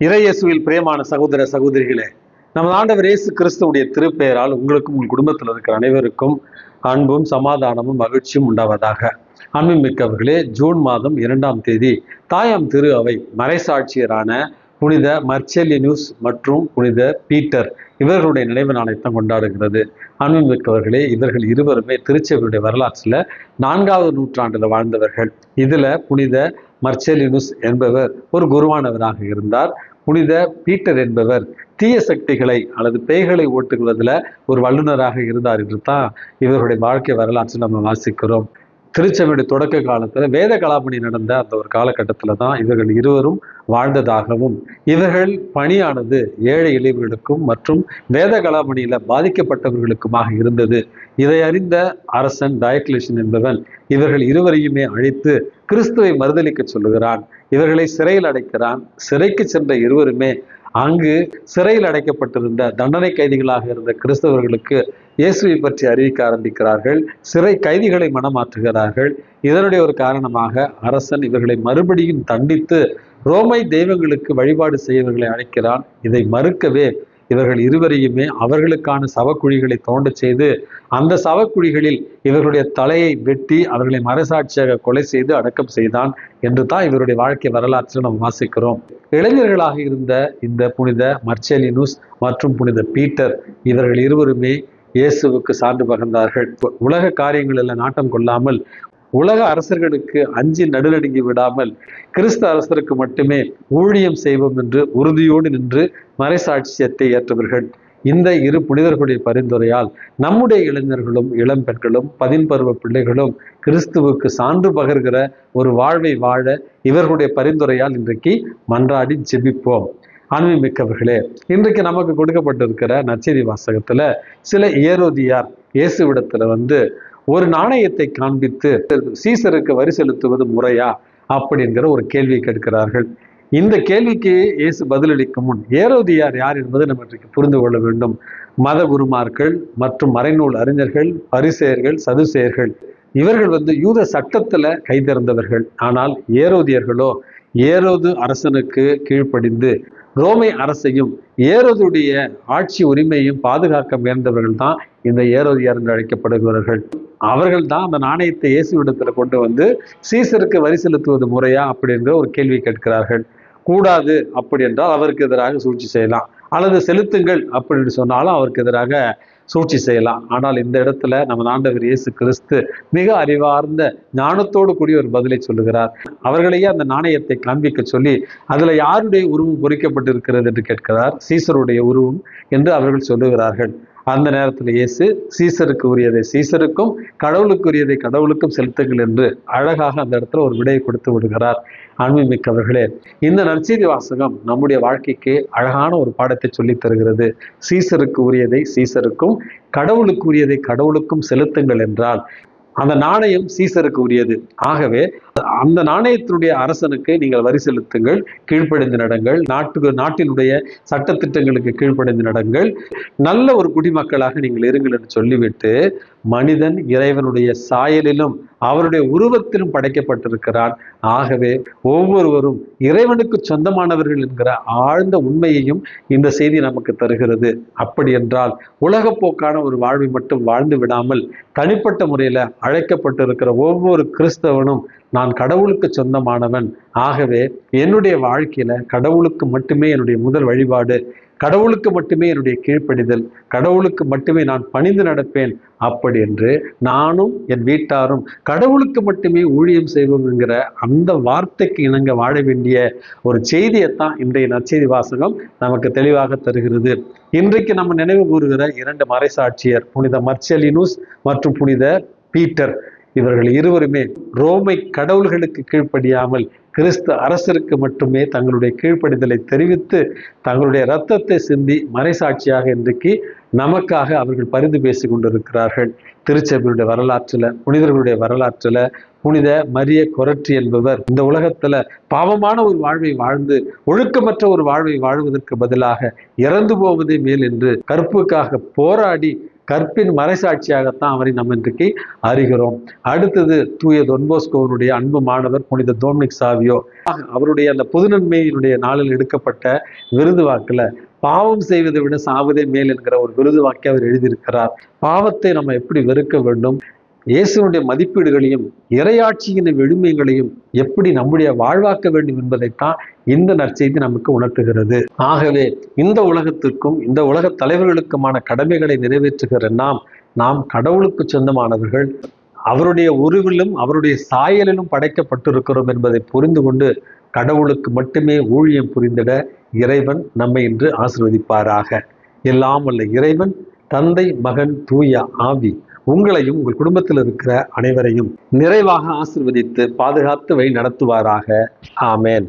இறையேசுவில் பிரியமான சகோதர சகோதரிகளே, நமது ஆண்டவர் இயேசு கிறிஸ்துவுடைய திருப்பெயரால் உங்களுக்கும் உங்கள் குடும்பத்தில் இருக்கிற அனைவருக்கும் அன்பும் சமாதானமும் மகிழ்ச்சியும் உண்டாவதாக. அன்புமிக்கவர்களே, ஜூன் மாதம் 2ஆம் தேதி தாயாம் திரு அவை மறைசாட்சியரான புனித மர்ச்செலினுஸ் மற்றும் புனித பீட்டர் இவர்களுடைய நினைவு நாளைத்தான் கொண்டாடுகிறது. அன்புமிக்கவர்களே, இவர்கள் இருவருமே திருச்சபையுடைய வரலாற்றில் 4வது நூற்றாண்டில் வாழ்ந்தவர்கள். இதுல புனித மர்ச்செலினுஸ் என்பவர் ஒரு குருவானவராக இருந்தார். புனித பீட்டர் என்பவர் தீய சக்திகளை அல்லது பேய்களை ஓட்டுவதில் ஒரு வல்லுநராக இருந்தார் என்று தான் இவர்களுடைய வாழ்க்கை வரலாற்று நம்ம வாசிக்கிறோம். திருச்சபையுடைய தொடக்க காலத்துல வேத கலாபணி நடந்த அந்த ஒரு காலகட்டத்துல தான் இவர்கள் இருவரும் வாழ்ந்ததாகவும், இவர்கள் பணியானது ஏழை எளியவர்களுக்கும் மற்றும் வேத கலாபணியில பாதிக்கப்பட்டவர்களுக்குமாக இருந்தது. இதை அறிந்த அரசன் டயக்லிஷன் என்பவன் இவர்கள் இருவரையுமே அழைத்து கிறிஸ்துவை மறுதலிக்க சொல்லுகிறான். இவர்களை சிறையில் அடைக்கிறான். சிறைக்கு சென்ற இருவருமே அங்கு சிறையில் அடைக்கப்பட்டிருந்த தண்டனை கைதிகளாக இருந்த கிறிஸ்தவர்களுக்கு இயேசுவை பற்றி அறிவிக்க ஆரம்பிக்கிறார்கள். சிறை கைதிகளை மனமாற்றுகிறார்கள். இதனுடைய ஒரு காரணமாக அரசன் இவர்களை மறுபடியும் தண்டித்து ரோமை தெய்வங்களுக்கு வழிபாடு செய்யவர்களை அழைக்கிறான். இதை மறுக்கவே இவர்கள் இருவரையுமே அவர்களுக்கான சவக்குழிகளை தோண்ட செய்து அந்த சவக்குழிகளில் இவர்களுடைய தலையை வெட்டி அவர்களை மறைசாட்சியாக கொலை செய்து அடக்கம் செய்தான் என்று தான் இவருடைய வாழ்க்கை வரலாற்றில் நாம் வாசிக்கிறோம். இளைஞர்களாக இருந்த இந்த புனித மர்ச்செலினுஸ் மற்றும் புனித பீட்டர் இவர்கள் இருவருமே இயேசுவுக்கு சான்று பகர்ந்தார்கள். உலக காரியங்களில் நாட்டம் கொள்ளாமல், உலக அரசர்களுக்கு அஞ்சி நடுநடுங்கி விடாமல், கிறிஸ்து அரசருக்கு மட்டுமே ஊழியம் செய்வோம் என்று உறுதியோடு நின்று மறைசாட்சியத்தை ஏற்றவர்கள். இந்த இரு புனிதர்களுடைய பரிந்துரையால் நம்முடைய இளைஞர்களும் இளம் பெண்களும் 10 பருவ பிள்ளைகளும் கிறிஸ்துவுக்கு சான்று பகர்கிற ஒரு வாழ்வை வாழ இவர்களுடைய பரிந்துரையால் இன்றைக்கு மன்றாடி ஜெபிப்போம். அன்புமிக்கவர்களே, இன்றைக்கு நமக்கு கொடுக்கப்பட்டிருக்கிற நற்செய்தி வாசகத்துல சில ஏரோதியார் இயேசுவிடத்துல ஒரு நாணயத்தை காண்பித்து சீசருக்கு வரி செலுத்துவது முறையா அப்படிங்கிற ஒரு கேள்வி கேட்கிறார்கள். இந்த கேள்விக்கு இயேசு பதிலளிக்கும் முன் ஏரோதியார் யார் என்பதை நம்ம இன்றைக்கு புரிந்து கொள்ள வேண்டும். மத குருமார்கள் மற்றும் மறைநூல் அறிஞர்கள், பரிசேயர்கள், சதுசேயர்கள் இவர்கள் யூத சட்டத்துல கைதிறந்தவர்கள். ஆனால் ஏரோதியர்களோ ஏரோது அரசனுக்கு கீழ்ப்படிந்து ரோமை அரசையும் ஏரோதுடைய ஆட்சி உரிமையும் பாதுகாக்க முயன்றவர்கள் தான் இந்த ஏரோதியார் என்று அழைக்கப்படுகிறவர்கள். அவர்கள் தான் அந்த நாணயத்தை இயேசுவிடத்துல கொண்டு சீசருக்கு வரி செலுத்துவது முறையா அப்படின்ற ஒரு கேள்வி கேட்கிறார்கள். கூடாது அப்படி என்றால் அவருக்கு எதிராக சூழ்ச்சி செய்யலாம், அல்லது செலுத்துங்கள் அப்படின்னு சொன்னாலும் அவருக்கு எதிராக சூழ்ச்சி செய்யலாம். ஆனால் இந்த இடத்துல நம்ம ஆண்டவர் இயேசு கிறிஸ்து மிக அறிவார்ந்த ஞானத்தோடு கூடிய ஒரு பதிலை சொல்லுகிறார். அவர்களையே அந்த நாணயத்தை காண்பிக்க சொல்லி அதுல யாருடைய உருவம் பொறிக்கப்பட்டிருக்கிறது என்று கேட்கிறார். சீசருடைய உருவம் என்று அவர்கள் சொல்லுகிறார்கள். அந்த நேரத்தில் இயேசு சீசருக்கு உரியதை சீசருக்கும் கடவுளுக்கு உரியதை கடவுளுக்கும் செலுத்துங்கள் என்று அழகாக அந்த இடத்துல ஒரு விடையை கொடுத்து விடுகிறார். அன்புமிக்கவர்களே, இந்த நற்செய்தி வாசகம் நம்முடைய வாழ்க்கைக்கு அழகான ஒரு பாடத்தை சொல்லித் தருகிறது. சீசருக்கு உரியதை சீசருக்கும் கடவுளுக்கு உரியதை கடவுளுக்கும் செலுத்துங்கள் என்றால் அந்த நாணயம் சீசருக்கு உரியது. ஆகவே அந்த நாணயத்தினுடைய அரசனுக்கு நீங்கள் வரி செலுத்துங்கள், கீழ்ப்படிந்து நடங்கள், நாட்டினுடைய சட்டத்திட்டங்களுக்கு கீழ்ப்படிந்து நடங்கள், நல்ல ஒரு குடிமக்களாக நீங்கள் இருங்கள் என்று சொல்லிவிட்டு, மனிதன் இறைவனுடைய சாயலிலும் அவருடைய உருவத்திலும் படைக்கப்பட்டிருக்கிறான். ஆகவே ஒவ்வொருவரும் இறைவனுக்கு சொந்தமானவர்கள் என்கிற ஆழ்ந்த உண்மையையும் இந்த செய்தி நமக்கு தருகிறது. அப்படி என்றால் உலக போக்கான ஒரு வாழ்வை மட்டும் வாழ்ந்து விடாமல் தனிப்பட்ட முறையில அழைக்கப்பட்டிருக்கிற ஒவ்வொரு கிறிஸ்தவனும் நான் கடவுளுக்கு சொந்தமானவன், ஆகவே என்னுடைய வாழ்க்கையில கடவுளுக்கு மட்டுமே என்னுடைய முதல் வழிபாடு, கடவுளுக்கு மட்டுமே என்னுடைய கீழ்ப்படிதல், கடவுளுக்கு மட்டுமே நான் பணிந்து நடப்பேன், அப்படி என்று நானும் என் வீட்டாரும் கடவுளுக்கு மட்டுமே ஊழியம் செய்வோம் என்கிற அந்த வார்த்தைக்கு இணங்க வாழ வேண்டிய ஒரு செய்தியைத்தான் இன்றைய நற்செய்தி வாசகம் நமக்கு தெளிவாக தருகிறது. இன்றைக்கு நம்ம நினைவு கூறுகிற 2 மறைசாட்சியர் புனித மர்ச்செலினுஸ் மற்றும் புனித பீட்டர் இவர்கள் இருவருமே ரோமை கடவுள்களுக்கு கீழ்ப்படியாமல் கிறிஸ்து அரசருக்கு மட்டுமே தங்களுடைய கீழ்ப்படிதலை தெரிவித்து தங்களுடைய இரத்தத்தை சிந்தி மறைசாட்சியாக இன்றைக்கு நமக்காக அவர்கள் பரிந்து பேசி கொண்டிருக்கிறார்கள். திருச்சபையுடைய வரலாற்றுல, புனிதர்களுடைய வரலாற்றுல புனித மரிய கொரற்றி என்பவர் இந்த உலகத்துல பாவமான ஒரு வாழ்வை வாழ்ந்து ஒழுக்கமற்ற ஒரு வாழ்வை வாழ்வதற்கு பதிலாக இறந்து போவதே மேல் என்று கற்புக்காக போராடி கற்பின் மறைசாட்சியாகத்தான் அவரை நம்ம இன்றைக்கு அறிகிறோம். அடுத்தது தூய தொன் போஸ்கோவினுடைய அன்பு மாணவர் புனித டோம்னிக் சாவியோ, அவருடைய அந்த பொது நன்மையினுடைய நாளில் எடுக்கப்பட்ட விருது வாக்குல பாவம் செய்வதை விட சாவதே மேல் என்கிற ஒரு விருது வாக்கை அவர் எழுதியிருக்கிறார். பாவத்தை நம்ம எப்படி வெறுக்க வேண்டும், இயேசுனுடைய மதிப்பீடுகளையும் இறையாட்சியின் விழுமைகளையும் எப்படி நம்முடைய வாழ்வாக்க வேண்டும் என்பதைத்தான் இந்த நற்செய்தி நமக்கு உணர்த்துகிறது. ஆகவே இந்த உலகத்திற்கும் இந்த உலக தலைவர்களுக்குமான கடமைகளை நிறைவேற்றுகிற நாம் கடவுளுக்கு சொந்தமானவர்கள், அவருடைய உருவிலும் அவருடைய சாயலிலும் படைக்கப்பட்டிருக்கிறோம் என்பதை புரிந்து கொண்டு கடவுளுக்கு மட்டுமே ஊழியம் புரிந்திட இறைவன் நம்மை இன்று ஆசீர்வதிப்பாராக. எல்லாம் வல்ல இறைவன் தந்தை, மகன், தூய ஆவி உங்களையும் உங்கள் குடும்பத்தில் இருக்கிற அனைவரையும் நிறைவாக ஆசீர்வதித்து பாதுகாத்து வழி நடத்துவாராக. ஆமேன்.